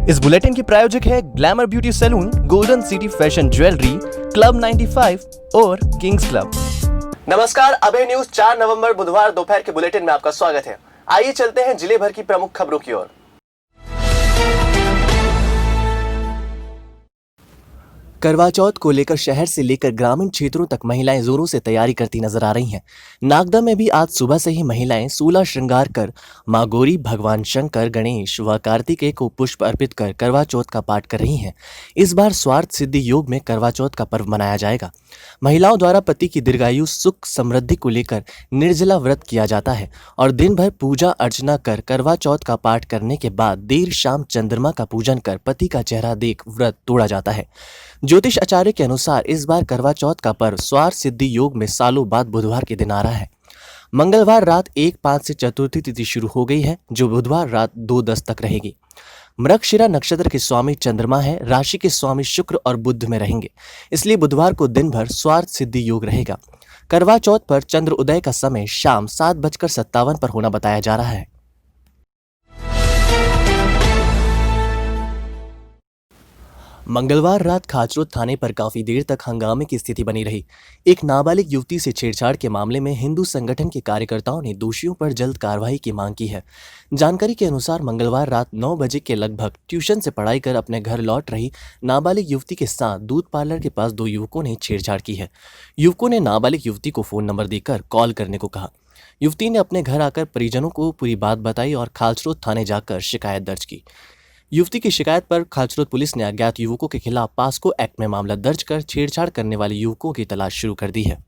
इस बुलेटिन के प्रायोजक है glamour beauty salon, golden city fashion jewellery, club 95 और किंग्स क्लब। नमस्कार, अभय न्यूज 4 नवंबर बुधवार दोपहर के बुलेटिन में आपका स्वागत है। आइए चलते हैं जिले भर की प्रमुख खबरों की ओर। करवा चौथ को लेकर शहर से लेकर ग्रामीण क्षेत्रों तक महिलाएं जोरों से तैयारी करती नजर आ रही हैं। नागदा में भी आज सुबह से ही महिलाएं 16 श्रृंगार कर मां गौरी, भगवान शंकर, गणेश व कार्तिकेय को पुष्प अर्पित कर करवा चौथ का पाठ कर रही हैं। इस बार स्वार्थ सिद्धि योग में करवा चौथ का पर्व मनाया जाएगा। महिलाओं द्वारा पति की दीर्घायु, सुख, समृद्धि को लेकर निर्जला व्रत किया जाता है और दिन भर पूजा अर्चना कर करवा चौथ का पाठ करने के बाद देर शाम चंद्रमा का पूजन कर पति का चेहरा देख व्रत तोड़ा जाता है। ज्योतिष आचार्य के अनुसार इस बार करवा चौथ का पर्व स्वार्थ सिद्धि योग में सालों बाद बुधवार के दिन आ रहा है। मंगलवार रात 1:05 से चतुर्थी तिथि शुरू हो गई है, जो बुधवार रात 2:10 तक रहेगी। मृगशिरा नक्षत्र के स्वामी चंद्रमा है, राशि के स्वामी शुक्र और बुध में रहेंगे, इसलिए बुधवार को दिन भर स्वार्थ सिद्धि योग रहेगा। करवा चौथ पर चंद्र उदय का समय शाम 7:57 पर होना बताया जा रहा है। मंगलवार रात खाचरोद थाने पर काफी देर तक हंगामे की स्थिति बनी रही। एक नाबालिग युवती से छेड़छाड़ के मामले में हिंदू संगठन के कार्यकर्ताओं ने दोषियों पर जल्द कार्रवाई की मांग की है। जानकारी के अनुसार मंगलवार रात 9 बजे के लगभग ट्यूशन से पढ़ाई कर अपने घर लौट रही नाबालिग युवती के साथ दूध पार्लर के पास 2 युवकों ने छेड़छाड़ की है। युवकों ने नाबालिग युवती को फोन नंबर देकर कॉल करने को कहा। युवती ने अपने घर आकर परिजनों को पूरी बात बताई और खाचरोद थाने जाकर शिकायत दर्ज की। युवती की शिकायत पर खाचरोद पुलिस ने अज्ञात युवकों के खिलाफ पास्को एक्ट में मामला दर्ज कर छेड़छाड़ करने वाले युवकों की तलाश शुरू कर दी है।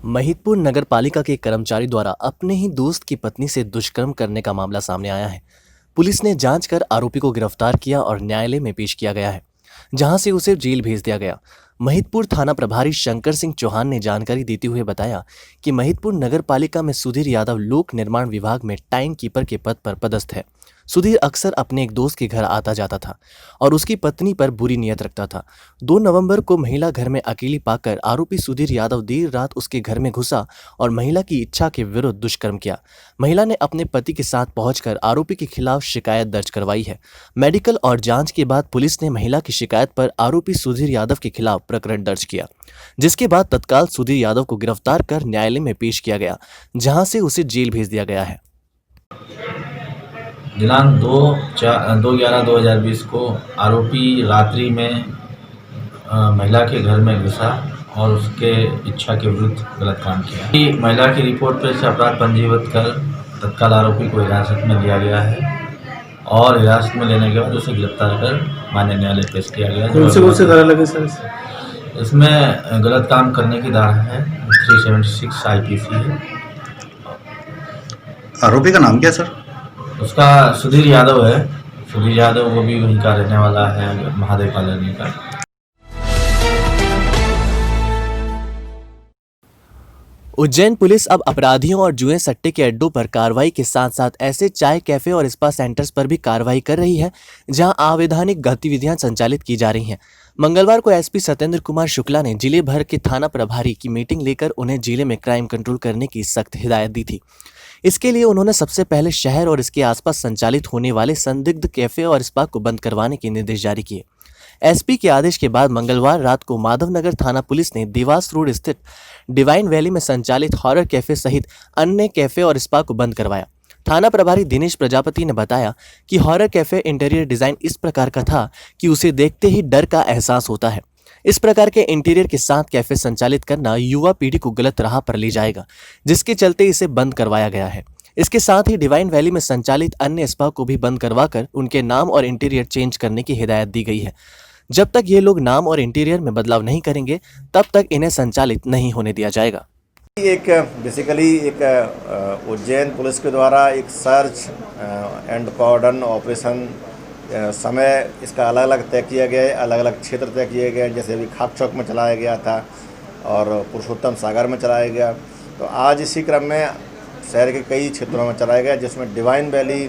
महिदपुर नगर पालिका के कर्मचारी द्वारा अपने ही दोस्त की पत्नी से दुष्कर्म करने का मामला सामने आया है। पुलिस ने जांच कर आरोपी को गिरफ्तार किया और न्यायालय में पेश किया गया है, जहां से उसे जेल भेज दिया गया। महिदपुर थाना प्रभारी शंकर सिंह चौहान ने जानकारी देते हुए बताया कि महिदपुर नगर पालिका में सुधीर यादव लोक निर्माण विभाग में टाइम कीपर के पद पर पदस्थ है। सुधीर अक्सर अपने एक दोस्त के घर आता जाता था और उसकी पत्नी पर बुरी नीयत रखता था। 2 नवंबर को महिला घर में अकेली पाकर आरोपी सुधीर यादव देर रात उसके घर में घुसा और महिला की इच्छा के विरुद्ध दुष्कर्म किया। महिला ने अपने पति के साथ पहुंचकर आरोपी के खिलाफ शिकायत दर्ज करवाई है। मेडिकल और जांच के बाद पुलिस ने महिला की शिकायत पर आरोपी सुधीर यादव के खिलाफ प्रकरण दर्ज किया, जिसके बाद तत्काल सुधीर यादव को गिरफ्तार कर न्यायालय में पेश किया गया, जहां से उसे जेल भेज दिया गया है। दिनांक 2/11/2020 को आरोपी रात्रि में महिला के घर में घुसा और उसके इच्छा के विरुद्ध गलत काम किया। महिला की रिपोर्ट पर से अपराध पंजीबद्ध कर तत्काल आरोपी को हिरासत में लिया गया है और हिरासत में लेने के बाद उसे गिरफ्तार कर माननीय न्यायालय पेश किया गया। कौन से धारा लगे सर? इसमें गलत काम करने की धारा है 376 IPC है। आरोपी का नाम क्या सर? उसका सुधीर यादव है। सुधीर यादव वो भी वहीं का रहने वाला है, महादेव कॉलोनी का। उज्जैन पुलिस अब अपराधियों और जुए सट्टे के अड्डों पर कार्रवाई के साथ साथ ऐसे चाय कैफे और स्पा सेंटर्स पर भी कार्रवाई कर रही है, जहां अवैधानिक गतिविधियां संचालित की जा रही हैं। मंगलवार को एसपी सत्येंद्र कुमार शुक्ला ने जिले भर के थाना प्रभारी की मीटिंग लेकर उन्हें जिले में क्राइम कंट्रोल करने की सख्त हिदायत दी थी। इसके लिए उन्होंने सबसे पहले शहर और इसके आसपास संचालित होने वाले संदिग्ध कैफे और स्पा को बंद करवाने के निर्देश जारी किए। एसपी के आदेश के बाद मंगलवार रात को माधवनगर थाना पुलिस ने देवास रोड स्थित डिवाइन वैली में संचालित हॉरर कैफे सहित अन्य कैफे और स्पा को बंद करवाया। थाना प्रभारी दिनेश प्रजापति ने बताया कि हॉरर कैफे इंटीरियर डिजाइन इस प्रकार का था कि उसे देखते ही डर का एहसास होता है। इस प्रकार के इंटीरियर के साथ कैफे संचालित करना युवा पीढ़ी को गलत राह पर ले जाएगा, जिसके चलते इसे बंद करवाया गया है। इसके साथ ही डिवाइन वैली में संचालित अन्य स्पा को भी बंद करवाकर उनके नाम और इंटीरियर चेंज करने की हिदायत दी गई है। जब तक ये लोग नाम और इंटीरियर में बदलाव नहीं करेंगे, तब तक इन्हें संचालित नहीं होने दिया जाएगा। बेसिकली उज्जैन पुलिस के द्वारा एक सर्च एंड कॉर्डन ऑपरेशन समय इसका अलग अलग तय किया गया है, अलग अलग क्षेत्र तय किए गए हैं। जैसे अभी खाप चौक में चलाया गया था और पुरुषोत्तम सागर में चलाया गया, तो आज इसी क्रम में शहर के कई क्षेत्रों में चलाया गया, जिसमें डिवाइन वैली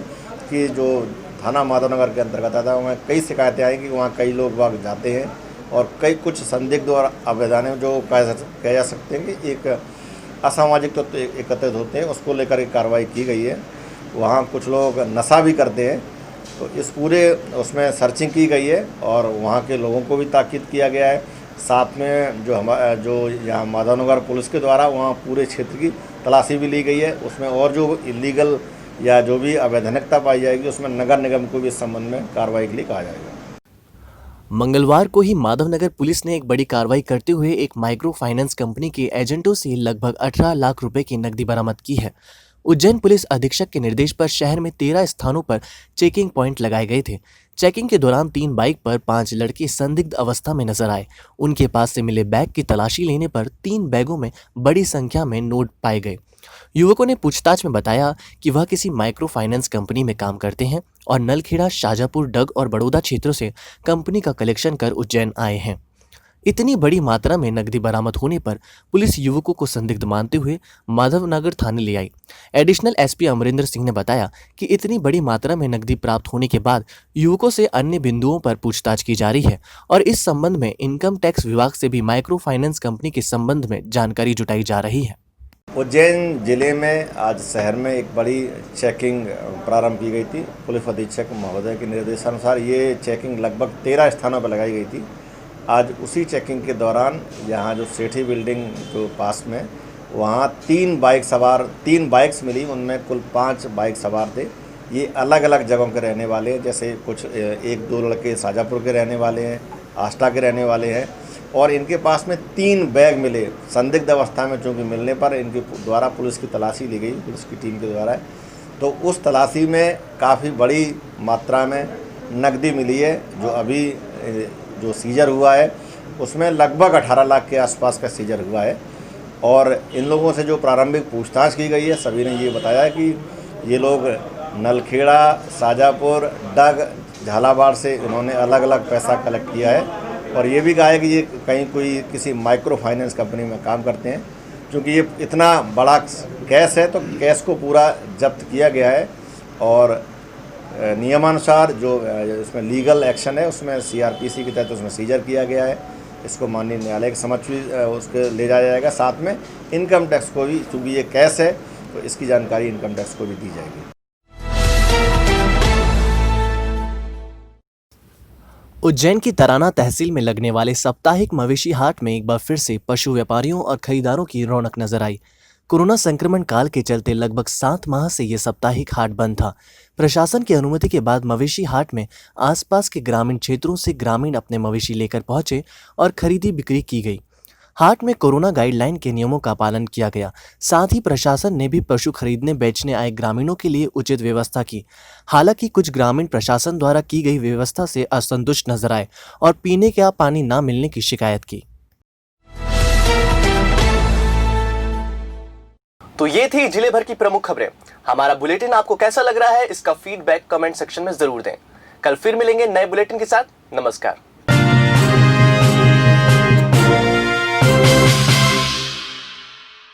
की जो थाना माधवनगर के अंतर्गत आता है, वहाँ कई शिकायतें आई कि वहाँ कई लोग वहाँ जाते हैं और कई कुछ संदिग्ध और अवैधानिक जो कह जा सकते हैं कि एक असामाजिक तत्व एकत्रित होते हैं, उसको लेकर के कार्रवाई की गई है। वहाँ कुछ लोग नशा भी करते हैं, तो इस पूरे उसमें सर्चिंग की गई है और वहाँ के लोगों को भी ताकीद किया गया है। साथ में जो यहाँ माधवनगर पुलिस के द्वारा वहाँ पूरे क्षेत्र की तलाशी भी ली गई है। उसमें और जो इलीगल या जो भी अवैधानिकता पाई जाएगी उसमें नगर निगम को भी इस संबंध में कार्रवाई के लिए कहा जाएगा। मंगलवार को ही माधवनगर पुलिस ने एक बड़ी कार्रवाई करते हुए एक माइक्रो फाइनेंस कंपनी के एजेंटों से लगभग 18 लाख रुपए की नकदी बरामद की है। उज्जैन पुलिस अधीक्षक के निर्देश पर शहर में 13 स्थानों पर चेकिंग पॉइंट लगाए गए थे। चेकिंग के दौरान 3 बाइक पर 5 लड़के संदिग्ध अवस्था में नजर आए। उनके पास से मिले बैग की तलाशी लेने पर 3 बैगों में बड़ी संख्या में नोट पाए गए। युवकों ने पूछताछ में बताया कि वह किसी माइक्रो फाइनेंस कंपनी में काम करते हैं और नलखेड़ा, शाजापुर, डग और बड़ौदा क्षेत्रों से कंपनी का कलेक्शन कर उज्जैन आए हैं। इतनी बड़ी मात्रा में नकदी बरामद होने पर पुलिस युवकों को संदिग्ध मानते हुए माधवनगर थाने ले आई। एडिशनल एसपी अमरिंदर सिंह ने बताया कि इतनी बड़ी मात्रा में नकदी प्राप्त होने के बाद युवकों से अन्य बिंदुओं पर पूछताछ की जा रही है और इस संबंध में इनकम टैक्स विभाग से भी माइक्रो फाइनेंस कंपनी के संबंध में जानकारी जुटाई जा रही है। उज्जैन जिले में आज शहर में एक बड़ी चेकिंग प्रारंभ की गई थी। पुलिस अधीक्षक महोदय के निर्देशानुसार ये चेकिंग लगभग 13 स्थानों पर लगाई गई थी। आज उसी चेकिंग के दौरान यहाँ जो सेठी बिल्डिंग जो पास में वहाँ 3 बाइक्स मिली। उनमें कुल 5 बाइक सवार थे। ये अलग अलग जगहों के रहने वाले हैं, जैसे कुछ 1-2 लड़के शाजापुर के रहने वाले हैं, आष्टा के रहने वाले हैं और इनके पास में 3 बैग मिले संदिग्ध अवस्था में। चूँकि मिलने पर इनके द्वारा पुलिस की तलाशी ली गई, पुलिस की टीम के द्वारा, तो उस तलाशी में काफ़ी बड़ी मात्रा में नकदी मिली है। जो अभी जो सीजर हुआ है उसमें लगभग 18 लाख के आसपास का सीजर हुआ है और इन लोगों से जो प्रारंभिक पूछताछ की गई है सभी ने ये बताया कि ये लोग नलखेड़ा, शाजापुर, डग, झालावाड़ से इन्होंने अलग अलग पैसा कलेक्ट किया है और ये भी कहा है कि ये कहीं कोई किसी माइक्रो फाइनेंस कंपनी में काम करते हैं। क्योंकि ये इतना बड़ा कैश है तो कैश को पूरा जब्त किया गया है और नियमानुसार जो इसमें लीगल एक्शन है उसमें CRPC के तहत उसमें सीजर किया गया है। इसको माननीय न्यायालय के समक्ष भी उसके ले जाया जाएगा। साथ में इनकम टैक्स को भी, चूँकि ये कैश है तो इसकी जानकारी इनकम टैक्स को भी दी जाएगी। उज्जैन की तराना तहसील में लगने वाले साप्ताहिक मवेशी हाट में एक बार फिर से पशु व्यापारियों और खरीदारों की रौनक नजर आई। कोरोना संक्रमण काल के चलते लगभग 7 माह से ये साप्ताहिक हाट बंद था। प्रशासन की अनुमति के बाद मवेशी हाट में आसपास के ग्रामीण क्षेत्रों से ग्रामीण अपने मवेशी लेकर पहुंचे और खरीदी बिक्री की गई। हाट में कोरोना गाइडलाइन के नियमों का पालन किया गया। साथ ही प्रशासन ने भी पशु खरीदने बेचने आए ग्रामीणों के लिए उचित व्यवस्था की। हालांकि कुछ ग्रामीण प्रशासन द्वारा की गई व्यवस्था से असंतुष्ट नजर आए और पीने का पानी न मिलने की शिकायत की। तो ये थी जिले भर की प्रमुख खबरें। हमारा बुलेटिन आपको कैसा लग रहा है, इसका फीडबैक कमेंट सेक्शन में जरूर दें। कल फिर मिलेंगे नए बुलेटिन के साथ। नमस्कार।